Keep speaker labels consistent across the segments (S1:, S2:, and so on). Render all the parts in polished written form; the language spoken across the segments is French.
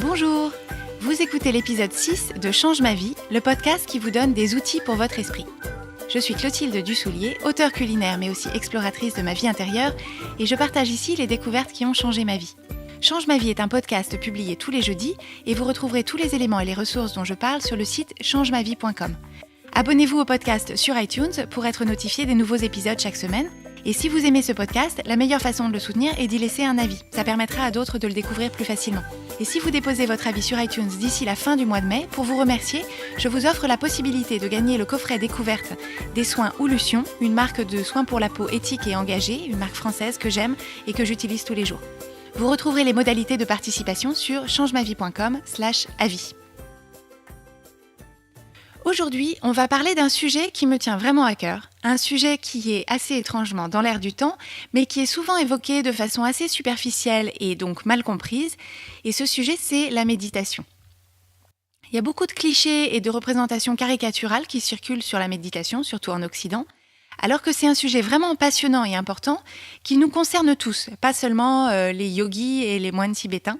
S1: Bonjour! Vous écoutez l'épisode 6 de Change ma vie, le podcast qui vous donne des outils pour votre esprit. Je suis Clotilde Dussoulier, auteure culinaire mais aussi exploratrice de ma vie intérieure et je partage ici les découvertes qui ont changé ma vie. Change ma vie est un podcast publié tous les jeudis et vous retrouverez tous les éléments et les ressources dont je parle sur le site changemavie.com. Abonnez-vous au podcast sur iTunes pour être notifié des nouveaux épisodes chaque semaine. Et si vous aimez ce podcast, la meilleure façon de le soutenir est d'y laisser un avis. Ça permettra à d'autres de le découvrir plus facilement. Et si vous déposez votre avis sur iTunes d'ici la fin du mois de mai, pour vous remercier, je vous offre la possibilité de gagner le coffret découverte des soins Oulution, une marque de soins pour la peau éthique et engagée, une marque française que j'aime et que j'utilise tous les jours. Vous retrouverez les modalités de participation sur changemavie.com/avis. Aujourd'hui, on va parler d'un sujet qui me tient vraiment à cœur, un sujet qui est assez étrangement dans l'air du temps, mais qui est souvent évoqué de façon assez superficielle et donc mal comprise, et ce sujet c'est la méditation. Il y a beaucoup de clichés et de représentations caricaturales qui circulent sur la méditation, surtout en Occident, alors que c'est un sujet vraiment passionnant et important qui nous concerne tous, pas seulement les yogis et les moines tibétains.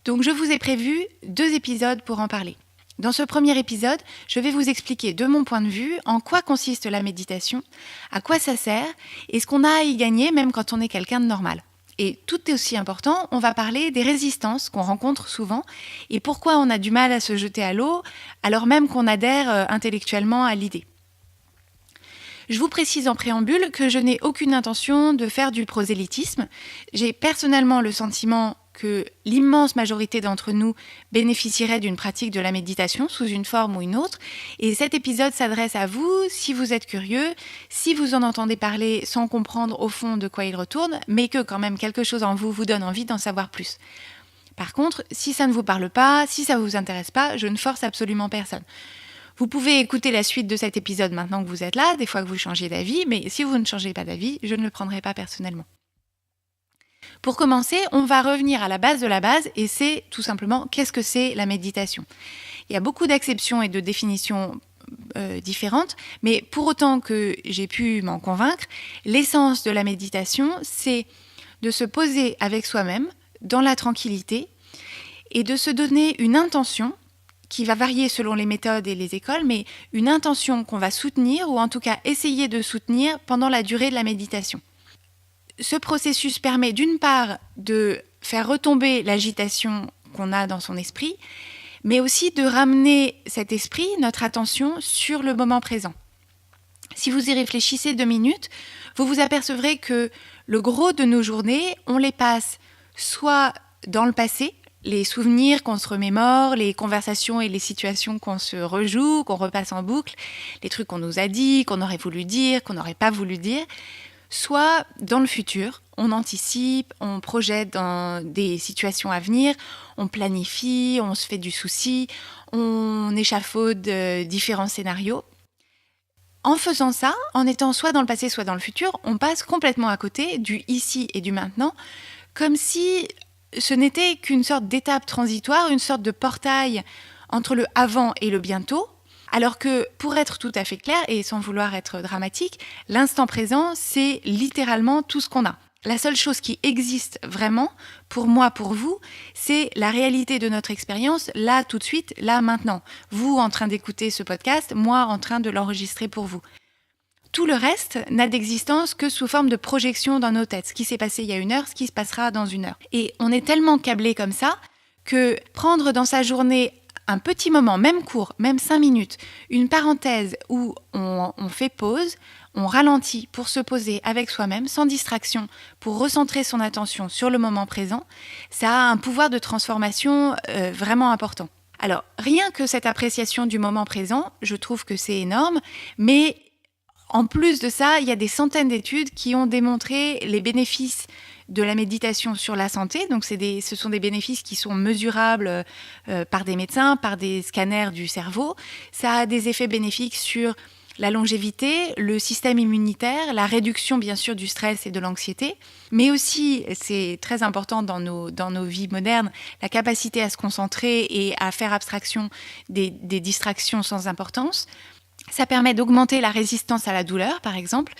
S1: Donc je vous ai prévu 2 épisodes pour en parler. Dans ce premier épisode, je vais vous expliquer de mon point de vue en quoi consiste la méditation, à quoi ça sert et ce qu'on a à y gagner même quand on est quelqu'un de normal. Et tout aussi important, on va parler des résistances qu'on rencontre souvent et pourquoi on a du mal à se jeter à l'eau alors même qu'on adhère intellectuellement à l'idée. Je vous précise en préambule que je n'ai aucune intention de faire du prosélytisme. J'ai personnellement le sentiment que l'immense majorité d'entre nous bénéficierait d'une pratique de la méditation sous une forme ou une autre. Et cet épisode s'adresse à vous si vous êtes curieux, si vous en entendez parler sans comprendre au fond de quoi il retourne, mais que quand même quelque chose en vous donne envie d'en savoir plus. Par contre, si ça ne vous parle pas, si ça ne vous intéresse pas, je ne force absolument personne. Vous pouvez écouter la suite de cet épisode maintenant que vous êtes là, des fois que vous changez d'avis, mais si vous ne changez pas d'avis, je ne le prendrai pas personnellement. Pour commencer, on va revenir à la base de la base et c'est tout simplement qu'est-ce que c'est la méditation. Il y a beaucoup d'acceptions et de définitions différentes, mais pour autant que j'ai pu m'en convaincre, l'essence de la méditation, c'est de se poser avec soi-même dans la tranquillité et de se donner une intention qui va varier selon les méthodes et les écoles, mais une intention qu'on va soutenir ou en tout cas essayer de soutenir pendant la durée de la méditation. Ce processus permet d'une part de faire retomber l'agitation qu'on a dans son esprit, mais aussi de ramener cet esprit, notre attention, sur le moment présent. Si vous y réfléchissez 2 minutes, vous vous apercevrez que le gros de nos journées, on les passe soit dans le passé, les souvenirs qu'on se remémore, les conversations et les situations qu'on se rejoue, qu'on repasse en boucle, les trucs qu'on nous a dit, qu'on aurait voulu dire, qu'on n'aurait pas voulu dire, soit dans le futur, on anticipe, on projette dans des situations à venir, on planifie, on se fait du souci, on échafaude différents scénarios. En faisant ça, en étant soit dans le passé, soit dans le futur, on passe complètement à côté du ici et du maintenant, comme si ce n'était qu'une sorte d'étape transitoire, une sorte de portail entre le avant et le bientôt, alors que, pour être tout à fait clair, et sans vouloir être dramatique, l'instant présent, c'est littéralement tout ce qu'on a. La seule chose qui existe vraiment, pour moi, pour vous, c'est la réalité de notre expérience, là, tout de suite, là, maintenant. Vous en train d'écouter ce podcast, moi en train de l'enregistrer pour vous. Tout le reste n'a d'existence que sous forme de projection dans nos têtes. Ce qui s'est passé il y a 1 heure, ce qui se passera dans 1 heure. Et on est tellement câblé comme ça que prendre dans sa journée un petit moment, même court, même 5 minutes, une parenthèse où on fait pause, on ralentit pour se poser avec soi-même, sans distraction, pour recentrer son attention sur le moment présent, ça a un pouvoir de transformation vraiment important. Alors, rien que cette appréciation du moment présent, je trouve que c'est énorme, mais en plus de ça, il y a des centaines d'études qui ont démontré les bénéfices de la méditation sur la santé. Donc, ce sont des bénéfices qui sont mesurables par des médecins, par des scanners du cerveau. Ça a des effets bénéfiques sur la longévité, le système immunitaire, la réduction bien sûr du stress et de l'anxiété, mais aussi, c'est très important dans nos vies modernes, la capacité à se concentrer et à faire abstraction des distractions sans importance. Ça permet d'augmenter la résistance à la douleur, par exemple.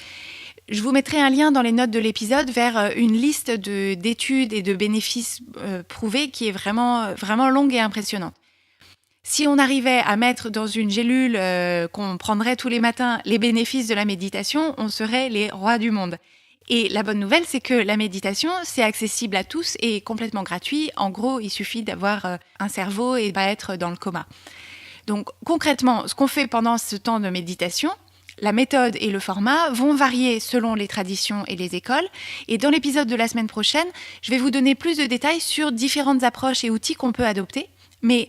S1: Je vous mettrai un lien dans les notes de l'épisode vers une liste d'études et de bénéfices prouvés qui est vraiment, vraiment longue et impressionnante. Si on arrivait à mettre dans une gélule qu'on prendrait tous les matins les bénéfices de la méditation, on serait les rois du monde. Et la bonne nouvelle, c'est que la méditation, c'est accessible à tous et complètement gratuit. En gros, il suffit d'avoir un cerveau et de pas être dans le coma. Donc concrètement, ce qu'on fait pendant ce temps de méditation, la méthode et le format vont varier selon les traditions et les écoles. Et dans l'épisode de la semaine prochaine, je vais vous donner plus de détails sur différentes approches et outils qu'on peut adopter. Mais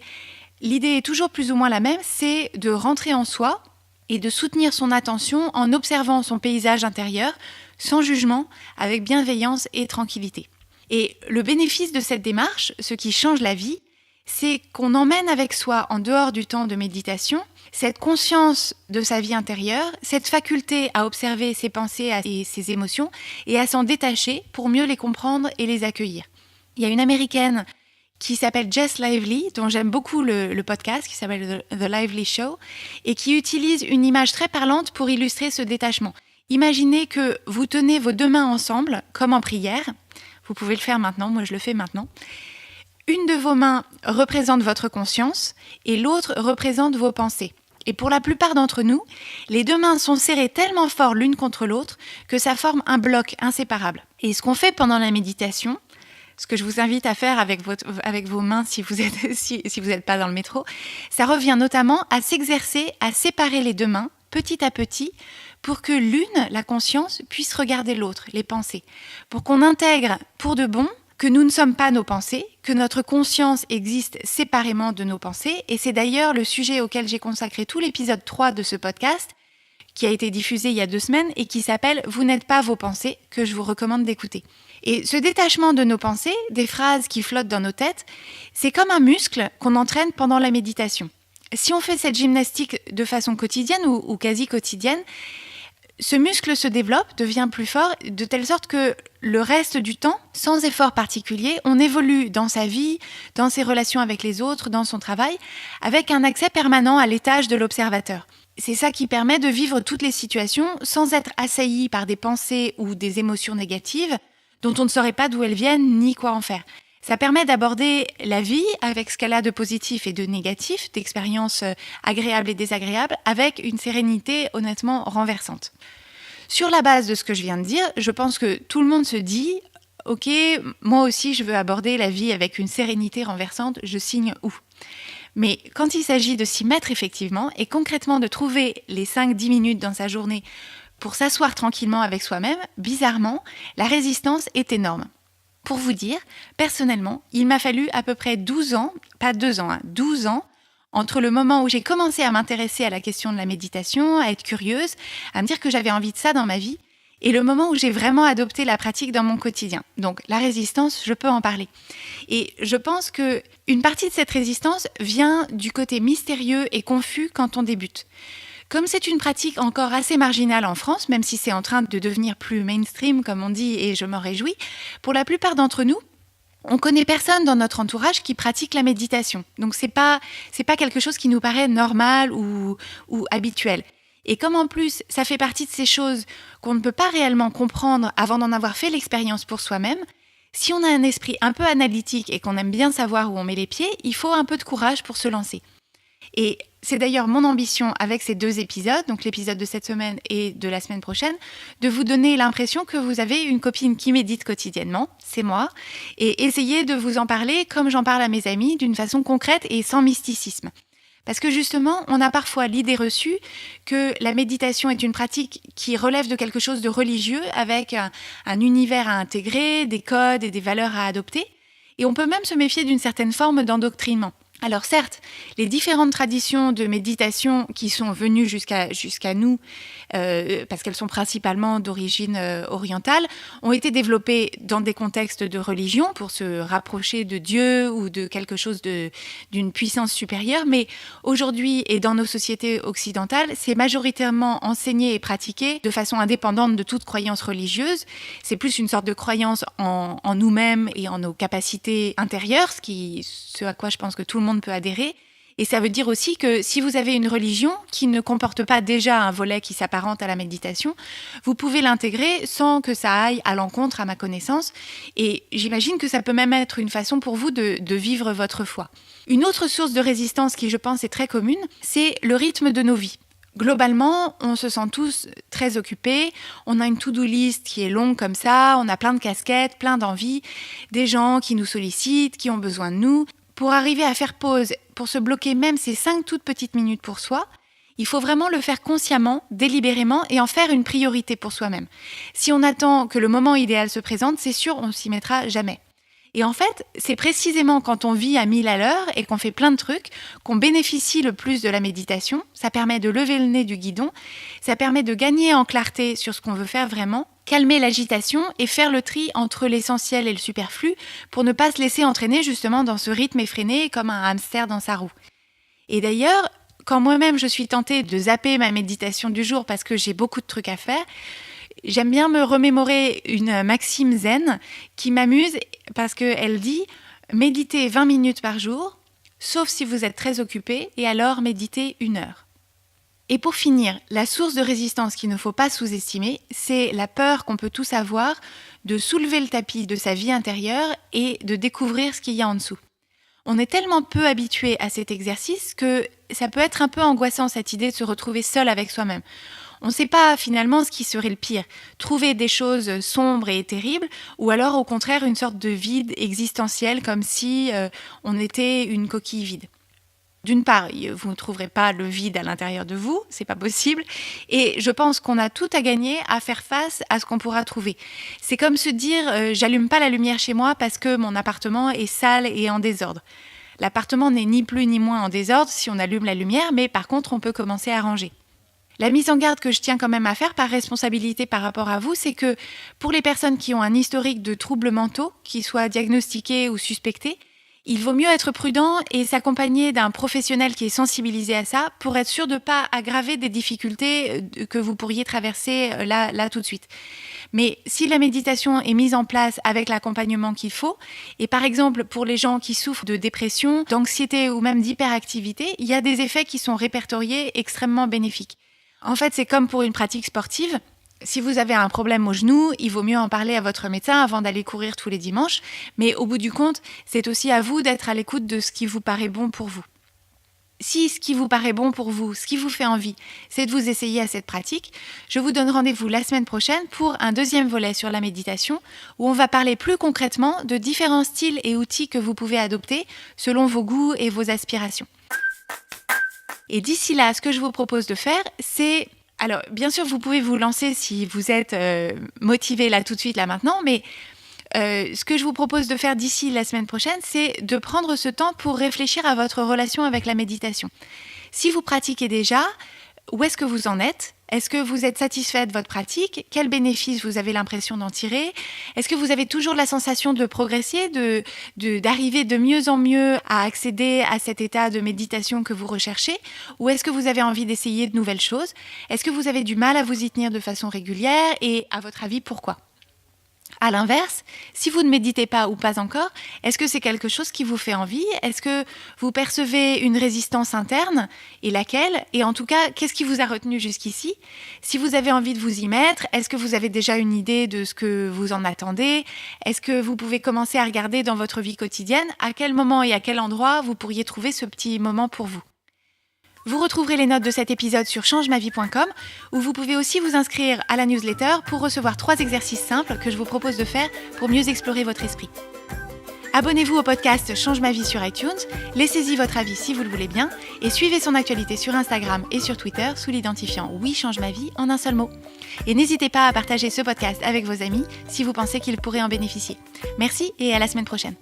S1: l'idée est toujours plus ou moins la même, c'est de rentrer en soi et de soutenir son attention en observant son paysage intérieur, sans jugement, avec bienveillance et tranquillité. Et le bénéfice de cette démarche, ce qui change la vie, c'est qu'on emmène avec soi, en dehors du temps de méditation, cette conscience de sa vie intérieure, cette faculté à observer ses pensées et ses émotions et à s'en détacher pour mieux les comprendre et les accueillir. Il y a une Américaine qui s'appelle Jess Lively, dont j'aime beaucoup le podcast, qui s'appelle The Lively Show, et qui utilise une image très parlante pour illustrer ce détachement. Imaginez que vous tenez vos deux mains ensemble, comme en prière. Vous pouvez le faire maintenant, moi je le fais maintenant. Une de vos mains représente votre conscience et l'autre représente vos pensées. Et pour la plupart d'entre nous, les deux mains sont serrées tellement fort l'une contre l'autre que ça forme un bloc inséparable. Et ce qu'on fait pendant la méditation, ce que je vous invite à faire avec vos mains si vous êtes pas dans le métro, ça revient notamment à s'exercer à séparer les deux mains petit à petit pour que l'une, la conscience, puisse regarder l'autre, les pensées. Pour qu'on intègre pour de bon que nous ne sommes pas nos pensées, que notre conscience existe séparément de nos pensées. Et c'est d'ailleurs le sujet auquel j'ai consacré tout l'épisode 3 de ce podcast, qui a été diffusé il y a 2 semaines et qui s'appelle « Vous n'êtes pas vos pensées », que je vous recommande d'écouter. Et ce détachement de nos pensées, des phrases qui flottent dans nos têtes, c'est comme un muscle qu'on entraîne pendant la méditation. Si on fait cette gymnastique de façon quotidienne ou quasi quotidienne, ce muscle se développe, devient plus fort, de telle sorte que le reste du temps, sans effort particulier, on évolue dans sa vie, dans ses relations avec les autres, dans son travail, avec un accès permanent à l'étage de l'observateur. C'est ça qui permet de vivre toutes les situations sans être assailli par des pensées ou des émotions négatives dont on ne saurait pas d'où elles viennent ni quoi en faire. Ça permet d'aborder la vie avec ce qu'elle a de positif et de négatif, d'expériences agréables et désagréables, avec une sérénité honnêtement renversante. Sur la base de ce que je viens de dire, je pense que tout le monde se dit « Ok, moi aussi je veux aborder la vie avec une sérénité renversante, je signe où ?» Mais quand il s'agit de s'y mettre effectivement et concrètement de trouver les 5-10 minutes dans sa journée pour s'asseoir tranquillement avec soi-même, bizarrement, la résistance est énorme. Pour vous dire, personnellement, il m'a fallu à peu près 12 ans, pas 2 ans, 12 ans, entre le moment où j'ai commencé à m'intéresser à la question de la méditation, à être curieuse, à me dire que j'avais envie de ça dans ma vie, et le moment où j'ai vraiment adopté la pratique dans mon quotidien. Donc la résistance, je peux en parler. Et je pense qu'une partie de cette résistance vient du côté mystérieux et confus quand on débute. Comme c'est une pratique encore assez marginale en France, même si c'est en train de devenir plus mainstream, comme on dit, et je m'en réjouis, pour la plupart d'entre nous, on connaît personne dans notre entourage qui pratique la méditation. Donc c'est pas quelque chose qui nous paraît normal ou habituel. Et comme en plus, ça fait partie de ces choses qu'on ne peut pas réellement comprendre avant d'en avoir fait l'expérience pour soi-même, si on a un esprit un peu analytique et qu'on aime bien savoir où on met les pieds, il faut un peu de courage pour se lancer. Et c'est d'ailleurs mon ambition avec ces 2 épisodes, donc l'épisode de cette semaine et de la semaine prochaine, de vous donner l'impression que vous avez une copine qui médite quotidiennement, c'est moi, et essayer de vous en parler comme j'en parle à mes amis, d'une façon concrète et sans mysticisme. Parce que justement, on a parfois l'idée reçue que la méditation est une pratique qui relève de quelque chose de religieux, avec un univers à intégrer, des codes et des valeurs à adopter, et on peut même se méfier d'une certaine forme d'endoctrinement. Alors certes, les différentes traditions de méditation qui sont venues jusqu'à nous, parce qu'elles sont principalement d'origine orientale, ont été développées dans des contextes de religion pour se rapprocher de Dieu ou de quelque chose d'une puissance supérieure. Mais aujourd'hui et dans nos sociétés occidentales, c'est majoritairement enseigné et pratiqué de façon indépendante de toute croyance religieuse. C'est plus une sorte de croyance en nous-mêmes et en nos capacités intérieures, ce à quoi je pense que tout le monde peut adhérer. Et ça veut dire aussi que si vous avez une religion qui ne comporte pas déjà un volet qui s'apparente à la méditation, vous pouvez l'intégrer sans que ça aille à l'encontre, à ma connaissance. Et j'imagine que ça peut même être une façon pour vous de vivre votre foi. Une autre source de résistance qui, je pense, est très commune, c'est le rythme de nos vies. Globalement, on se sent tous très occupés, on a une to-do list qui est longue comme ça, on a plein de casquettes, plein d'envies, des gens qui nous sollicitent, qui ont besoin de nous. Pour arriver à faire pause, pour se bloquer même ces 5 toutes petites minutes pour soi, il faut vraiment le faire consciemment, délibérément et en faire une priorité pour soi-même. Si on attend que le moment idéal se présente, c'est sûr, on ne s'y mettra jamais. Et en fait, c'est précisément quand on vit à 1000 à l'heure et qu'on fait plein de trucs qu'on bénéficie le plus de la méditation. Ça permet de lever le nez du guidon, ça permet de gagner en clarté sur ce qu'on veut faire vraiment, calmer l'agitation et faire le tri entre l'essentiel et le superflu pour ne pas se laisser entraîner justement dans ce rythme effréné comme un hamster dans sa roue. Et d'ailleurs, quand moi-même je suis tentée de zapper ma méditation du jour parce que j'ai beaucoup de trucs à faire, j'aime bien me remémorer une maxime zen qui m'amuse parce qu'elle dit « Méditez 20 minutes par jour, sauf si vous êtes très occupé, et alors méditez 1 heure ». Et pour finir, la source de résistance qu'il ne faut pas sous-estimer, c'est la peur qu'on peut tous avoir de soulever le tapis de sa vie intérieure et de découvrir ce qu'il y a en dessous. On est tellement peu habitué à cet exercice que ça peut être un peu angoissant cette idée de se retrouver seul avec soi-même. On ne sait pas finalement ce qui serait le pire, trouver des choses sombres et terribles, ou alors au contraire une sorte de vide existentiel comme si on était une coquille vide. D'une part, vous ne trouverez pas le vide à l'intérieur de vous, c'est pas possible, et je pense qu'on a tout à gagner à faire face à ce qu'on pourra trouver. C'est comme se dire j'allume pas la lumière chez moi parce que mon appartement est sale et en désordre. L'appartement n'est ni plus ni moins en désordre si on allume la lumière, mais par contre on peut commencer à ranger. La mise en garde que je tiens quand même à faire par responsabilité par rapport à vous, c'est que pour les personnes qui ont un historique de troubles mentaux, qu'ils soient diagnostiqués ou suspectés, il vaut mieux être prudent et s'accompagner d'un professionnel qui est sensibilisé à ça pour être sûr de ne pas aggraver des difficultés que vous pourriez traverser là tout de suite. Mais si la méditation est mise en place avec l'accompagnement qu'il faut, et par exemple pour les gens qui souffrent de dépression, d'anxiété ou même d'hyperactivité, il y a des effets qui sont répertoriés extrêmement bénéfiques. En fait, c'est comme pour une pratique sportive. Si vous avez un problème au genou, il vaut mieux en parler à votre médecin avant d'aller courir tous les dimanches. Mais au bout du compte, c'est aussi à vous d'être à l'écoute de ce qui vous paraît bon pour vous. Si ce qui vous paraît bon pour vous, ce qui vous fait envie, c'est de vous essayer à cette pratique, je vous donne rendez-vous la semaine prochaine pour un deuxième volet sur la méditation où on va parler plus concrètement de différents styles et outils que vous pouvez adopter selon vos goûts et vos aspirations. Et d'ici là, ce que je vous propose de faire, c'est... Alors, bien sûr, vous pouvez vous lancer si vous êtes motivé là tout de suite, là maintenant, mais ce que je vous propose de faire d'ici la semaine prochaine, c'est de prendre ce temps pour réfléchir à votre relation avec la méditation. Si vous pratiquez déjà, où est-ce que vous en êtes ? Est-ce que vous êtes satisfait de votre pratique ? Quels bénéfices vous avez l'impression d'en tirer ? Est-ce que vous avez toujours la sensation de progresser, d'arriver de mieux en mieux à accéder à cet état de méditation que vous recherchez ? Ou est-ce que vous avez envie d'essayer de nouvelles choses ? Est-ce que vous avez du mal à vous y tenir de façon régulière ? Et à votre avis, pourquoi ? À l'inverse, si vous ne méditez pas ou pas encore, est-ce que c'est quelque chose qui vous fait envie ? Est-ce que vous percevez une résistance interne ? Et laquelle ? Et en tout cas, qu'est-ce qui vous a retenu jusqu'ici ? Si vous avez envie de vous y mettre, est-ce que vous avez déjà une idée de ce que vous en attendez ? Est-ce que vous pouvez commencer à regarder dans votre vie quotidienne à quel moment et à quel endroit vous pourriez trouver ce petit moment pour vous ? Vous retrouverez les notes de cet épisode sur changemavie.com où vous pouvez aussi vous inscrire à la newsletter pour recevoir 3 exercices simples que je vous propose de faire pour mieux explorer votre esprit. Abonnez-vous au podcast Change ma vie sur iTunes, laissez-y votre avis si vous le voulez bien et suivez son actualité sur Instagram et sur Twitter sous l'identifiant Oui Change ma vie en un seul mot. Et n'hésitez pas à partager ce podcast avec vos amis si vous pensez qu'ils pourraient en bénéficier. Merci et à la semaine prochaine.